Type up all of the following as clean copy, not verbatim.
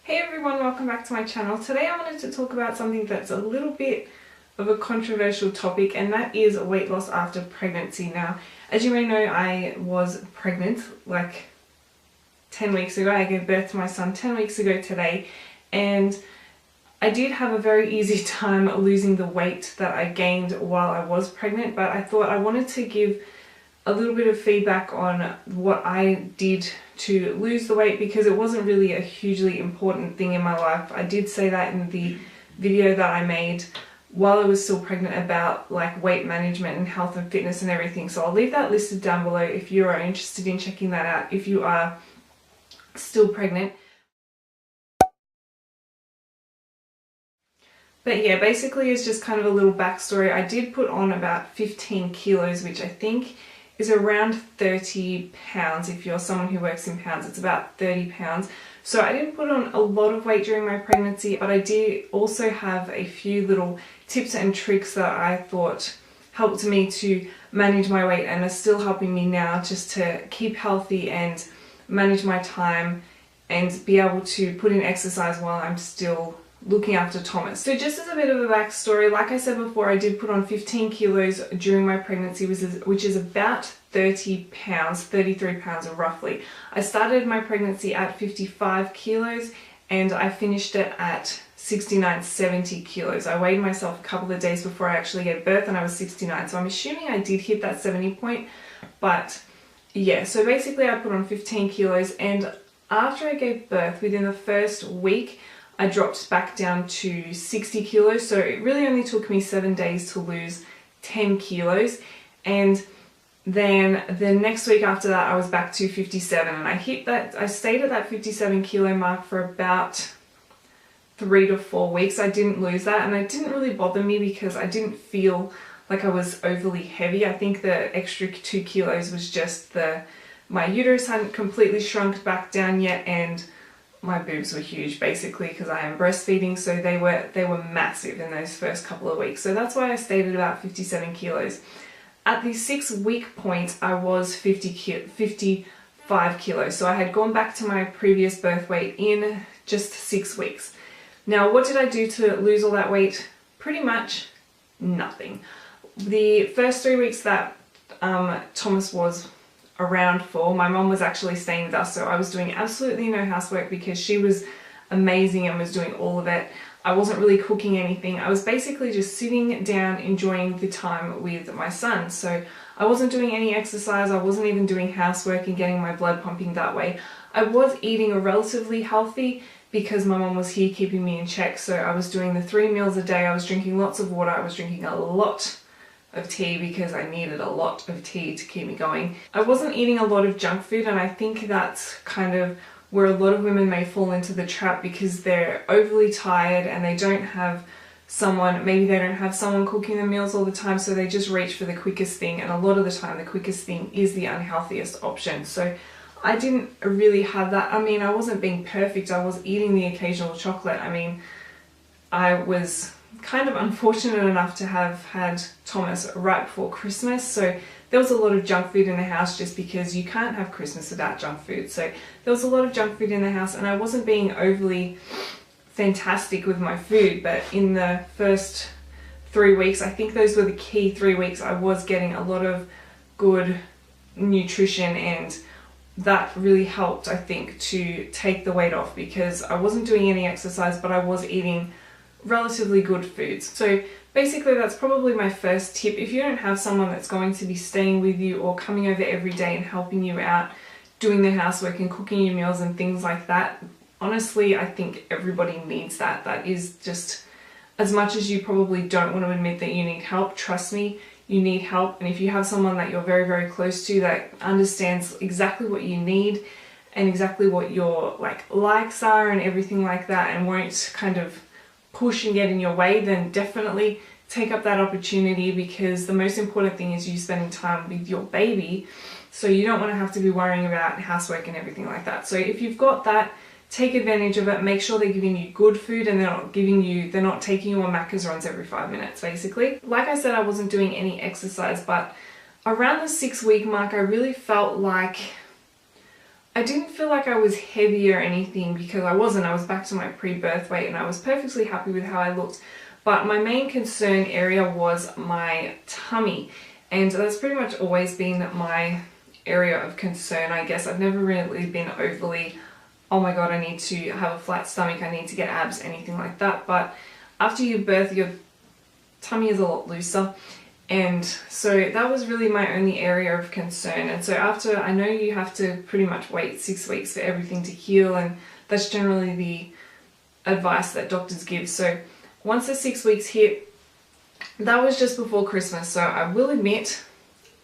Hey everyone, welcome back to my channel. Today I wanted to talk about something that's a little bit of a controversial topic, and that is weight loss after pregnancy. Now, as you may know, I was pregnant like 10 weeks ago. I gave birth to my son 10 weeks ago today, and I did have a very easy time losing the weight that I gained while I was pregnant, but I thought I wanted to give a little bit of feedback on what I did to lose the weight, because it wasn't really a hugely important thing in my life. I did say that in the video that I made while I was still pregnant about like weight management and health and fitness and everything. So I'll leave that listed down below if you are interested in checking that out if you are still pregnant. But yeah, basically it's just kind of a little backstory. I did put on about 15 kilos, which I think is around 30 pounds. If you're someone who works in pounds, it's about 30 pounds. So I didn't put on a lot of weight during my pregnancy, but I did also have a few little tips and tricks that I thought helped me to manage my weight and are still helping me now, just to keep healthy and manage my time and be able to put in exercise while I'm still looking after Thomas. So just as a bit of a backstory, like I said before, I did put on 15 kilos during my pregnancy, which is about 30 pounds, 33 pounds roughly. I started my pregnancy at 55 kilos and I finished it at 69, 70 kilos. I weighed myself a couple of days before I actually gave birth and I was 69. So I'm assuming I did hit that 70 point, but yeah, so basically I put on 15 kilos, and after I gave birth, within the first week, I dropped back down to 60 kilos. So it really only took me 7 days to lose 10 kilos. And then the next week after that, I was back to 57, and I stayed at that 57 kilo mark for about 3 to 4 weeks. I didn't lose that, and it didn't really bother me because I didn't feel like I was overly heavy. I think the extra 2 kilos was just my uterus hadn't completely shrunk back down yet, and my boobs were huge basically because I am breastfeeding, so they were massive in those first couple of weeks. So that's why I stayed at about 57 kilos. At the 6-week point, I was 55 kilos. So I had gone back to my previous birth weight in just 6 weeks. Now, what did I do to lose all that weight? Pretty much nothing. The first 3 weeks that Thomas was around for, my mom was actually staying with us, so I was doing absolutely no housework because she was amazing and was doing all of it. I wasn't really cooking anything. I was basically just sitting down enjoying the time with my son. So I wasn't doing any exercise, I wasn't even doing housework and getting my blood pumping that way. I was eating a relatively healthy because my mom was here keeping me in check. So I was doing the 3 meals a day, I was drinking lots of water, I was drinking a lot of tea because I needed a lot of tea to keep me going. I wasn't eating a lot of junk food, and I think that's kind of where a lot of women may fall into the trap because they're overly tired and they don't have someone, maybe they don't have someone cooking the meals all the time, so they just reach for the quickest thing, and a lot of the time the quickest thing is the unhealthiest option. So I didn't really have that. I mean, I wasn't being perfect, I was eating the occasional chocolate. I mean, I was kind of unfortunate enough to have had Thomas right before Christmas, so there was a lot of junk food in the house just because you can't have Christmas without junk food. So there was a lot of junk food in the house, and I wasn't being overly fantastic with my food, but in the first 3 weeks, I think those were the key 3 weeks, I was getting a lot of good nutrition, and that really helped, I think, to take the weight off because I wasn't doing any exercise, but I was eating relatively good foods. So basically that's probably my first tip. If you don't have someone that's going to be staying with you or coming over every day and helping you out, doing the housework and cooking your meals and things like that, honestly, I think everybody needs that. That is just, as much as you probably don't want to admit that you need help, trust me, you need help. And if you have someone that you're very, very close to that understands exactly what you need and exactly what your likes are and everything like that, and won't kind of push and get in your way, then definitely take up that opportunity, because the most important thing is you spending time with your baby, so you don't want to have to be worrying about housework and everything like that. So if you've got that, take advantage of it. Make sure they're giving you good food and they're not taking you on Macca's runs every 5 minutes basically. Like I said, I wasn't doing any exercise, but around the 6-week mark I really felt like I didn't feel like I was heavy or anything, because I wasn't. I was back to my pre-birth weight and I was perfectly happy with how I looked. But my main concern area was my tummy, and that's pretty much always been my area of concern, I guess. I've never really been overly, oh my god, I need to have a flat stomach, I need to get abs, anything like that. But after you birth, your tummy is a lot looser, and so that was really my only area of concern. And so after, I know you have to pretty much wait 6 weeks for everything to heal, and that's generally the advice that doctors give. So once the 6 weeks hit, that was just before Christmas, so I will admit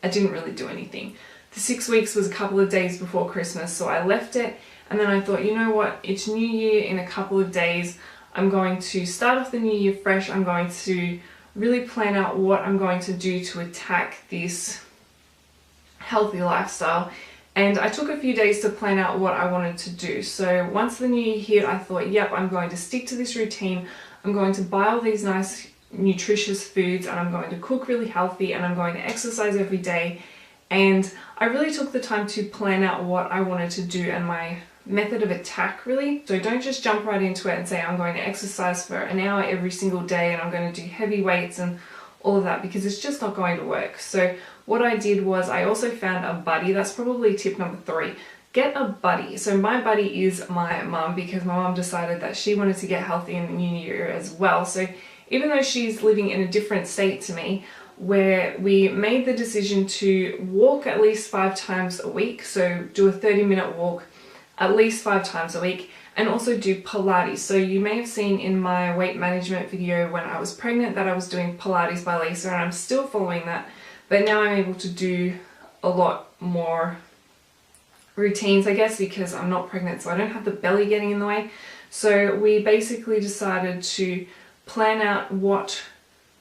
I didn't really do anything. The 6 weeks was a couple of days before Christmas, so I left it, and then I thought, you know what, it's New Year in a couple of days. I'm going to start off the new year fresh. I'm going to really plan out what I'm going to do to attack this healthy lifestyle. And I took a few days to plan out what I wanted to do. So once the new year hit, I thought, yep, I'm going to stick to this routine. I'm going to buy all these nice nutritious foods, and I'm going to cook really healthy, and I'm going to exercise every day. And I really took the time to plan out what I wanted to do and my method of attack, really. So don't just jump right into it and say I'm going to exercise for an hour every single day and I'm going to do heavy weights and all of that, because it's just not going to work. So what I did was I also found a buddy. That's probably tip number 3. Get a buddy. So my buddy is my mum, because my mum decided that she wanted to get healthy in the new year as well. So even though she's living in a different state to me, where we made the decision to walk at least 5 times a week, so do a 30-minute walk at least 5 times a week, and also do Pilates. So you may have seen in my weight management video when I was pregnant that I was doing Pilates by Lisa, and I'm still following that, but now I'm able to do a lot more routines, I guess, because I'm not pregnant, so I don't have the belly getting in the way. So we basically decided to plan out what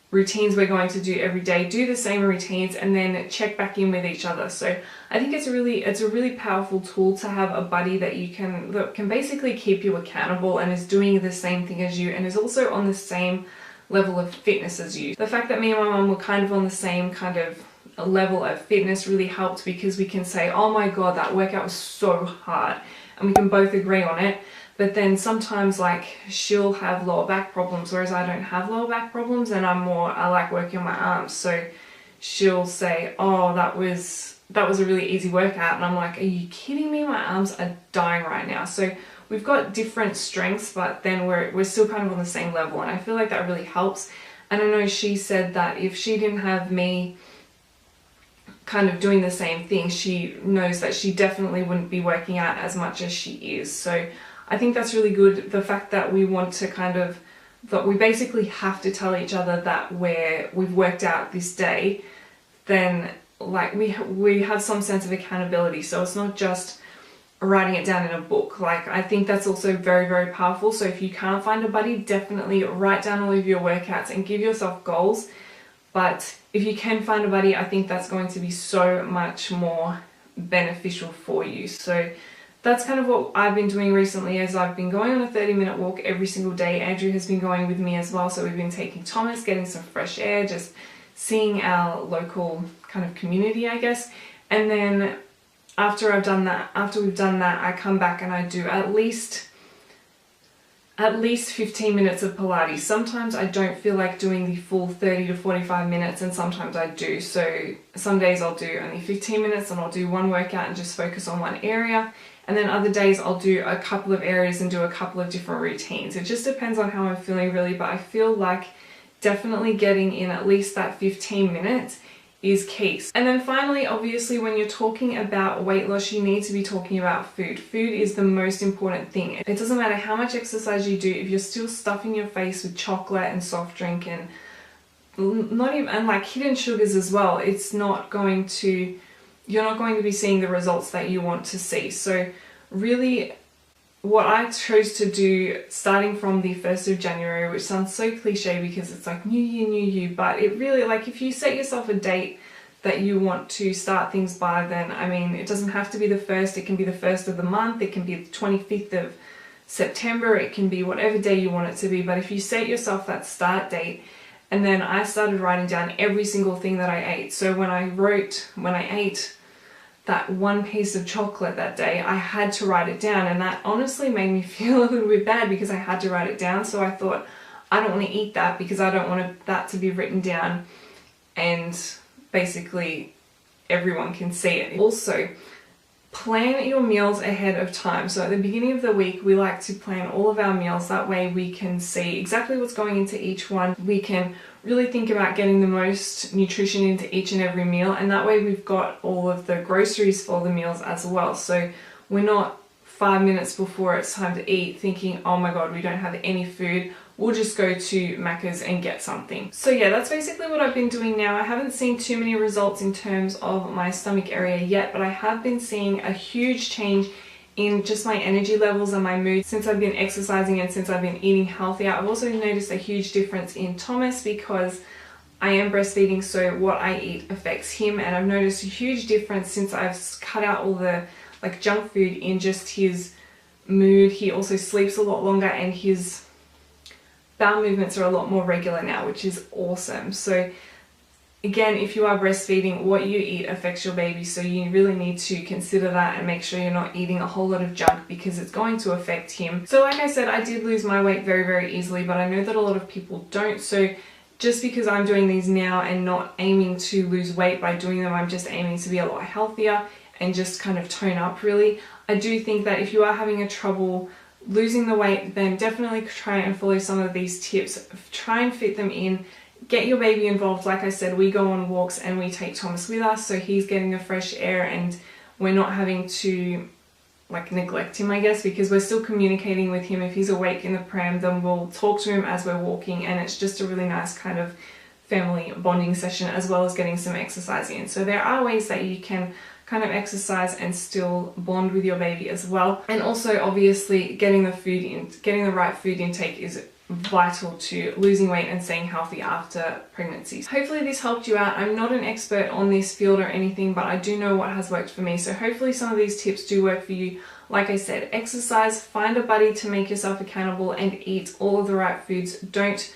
routines we're going to do every day, do the same routines, and then check back in with each other. So I think it's a really powerful tool to have a buddy that can basically keep you accountable and is doing the same thing as you, and is also on the same level of fitness as you. The fact that me and my mum were kind of on the same kind of level of fitness really helped, because we can say, oh my god, that workout was so hard, and we can both agree on it. But then sometimes, like, she'll have lower back problems, whereas I don't have lower back problems, and I like working on my arms. So she'll say, oh, that was a really easy workout, and I'm like, are you kidding me? My arms are dying right now. So we've got different strengths, but then we're still kind of on the same level, and I feel like that really helps. And I know she said that if she didn't have me kind of doing the same thing, she knows that she definitely wouldn't be working out as much as she is. So I think that's really good, the fact that we want to that we basically have to tell each other that we've worked out this day, then like we have some sense of accountability. So it's not just writing it down in a book. Like, I think that's also very, very powerful. So if you can't find a buddy, definitely write down all of your workouts and give yourself goals. But if you can find a buddy, I think that's going to be so much more beneficial for you. So that's kind of what I've been doing recently, as I've been going on a 30-minute walk every single day. Andrew has been going with me as well, so we've been taking Thomas, getting some fresh air, just seeing our local kind of community, I guess. And then after we've done that, I come back and I do at least 15 minutes of Pilates. Sometimes I don't feel like doing the full 30 to 45 minutes, and sometimes I do. So some days I'll do only 15 minutes and I'll do one workout and just focus on one area. And then other days I'll do a couple of areas and do a couple of different routines. It just depends on how I'm feeling, really, but I feel like definitely getting in at least that 15 minutes is key. And then finally, obviously, when you're talking about weight loss, you need to be talking about food. Food is the most important thing. It doesn't matter how much exercise you do, if you're still stuffing your face with chocolate and soft drink and like hidden sugars as well, you're not going to be seeing the results that you want to see. So really, what I chose to do starting from the 1st of January, which sounds so cliche because it's like new year, new you, but it really, like, if you set yourself a date that you want to start things by, then, I mean, it doesn't have to be the 1st, it can be the 1st of the month, it can be the 25th of September, it can be whatever day you want it to be. But if you set yourself that start date, and then I started writing down every single thing that I ate. So when I ate that one piece of chocolate that day, I had to write it down, and that honestly made me feel a little bit bad because I had to write it down. So I thought, I don't want to eat that because I don't want that to be written down and basically everyone can see it. Also, plan your meals ahead of time. So at the beginning of the week, we like to plan all of our meals. That way we can see exactly what's going into each one. We can really think about getting the most nutrition into each and every meal, and that way we've got all of the groceries for the meals as well. So we're not 5 minutes before it's time to eat thinking, oh my god, we don't have any food, we'll just go to Macca's and get something. So yeah, that's basically what I've been doing now. I haven't seen too many results in terms of my stomach area yet, but I have been seeing a huge change in just my energy levels and my mood since I've been exercising and since I've been eating healthier. I've also noticed a huge difference in Thomas because I am breastfeeding, so what I eat affects him, and I've noticed a huge difference since I've cut out all the like junk food in just his mood. He also sleeps a lot longer and his bowel movements are a lot more regular now, which is awesome. So again, if you are breastfeeding, what you eat affects your baby, so you really need to consider that and make sure you're not eating a whole lot of junk because it's going to affect him. So like I said, I did lose my weight very, very easily, but I know that a lot of people don't. So just because I'm doing these now and not aiming to lose weight by doing them, I'm just aiming to be a lot healthier and just kind of tone up really. I do think that if you are having a trouble losing the weight, then definitely try and follow some of these tips. Try and fit them in. Get your baby involved. Like I said, we go on walks and we take Thomas with us, so he's getting the fresh air and we're not having to like neglect him, I guess, because we're still communicating with him. If he's awake in the pram, then we'll talk to him as we're walking, and it's just a really nice kind of family bonding session as well as getting some exercise in. So there are ways that you can kind of exercise and still bond with your baby as well. And also obviously getting the right food intake is vital to losing weight and staying healthy after pregnancy. Hopefully this helped you out. I'm not an expert on this field or anything, but I do know what has worked for me. So hopefully some of these tips do work for you. Like I said, exercise, find a buddy to make yourself accountable, and eat all of the right foods. Don't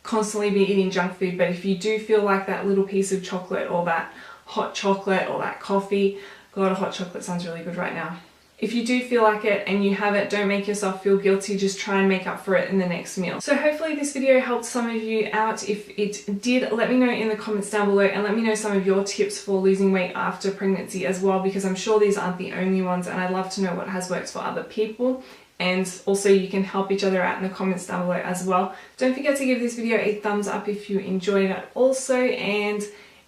constantly be eating junk food, but if you do feel like that little piece of chocolate or that hot chocolate or that coffee, God, a hot chocolate sounds really good right now. If you do feel like it and you have it, don't make yourself feel guilty, just try and make up for it in the next meal. So hopefully this video helped some of you out. If it did, let me know in the comments down below, and let me know some of your tips for losing weight after pregnancy as well, because I'm sure these aren't the only ones, and I'd love to know what has worked for other people. And also you can help each other out in the comments down below as well. Don't forget to give this video a thumbs up if you enjoyed it also, and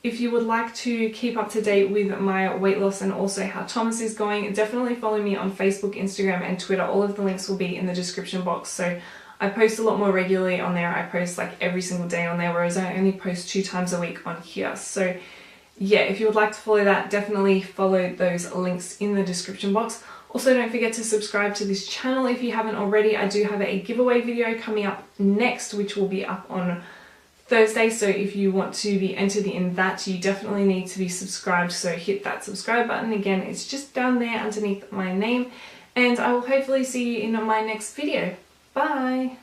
if you would like to keep up to date with my weight loss and also how Thomas is going, definitely follow me on Facebook, Instagram and Twitter. All of the links will be in the description box. So I post a lot more regularly on there. I post like every single day on there, whereas I only post 2 times a week on here. So yeah, if you would like to follow that, definitely follow those links in the description box. Also, don't forget to subscribe to this channel if you haven't already. I do have a giveaway video coming up next, which will be up on Thursday, so if you want to be entered in that, you definitely need to be subscribed, so hit that subscribe button. Again, it's just down there underneath my name, and I will hopefully see you in my next video. Bye!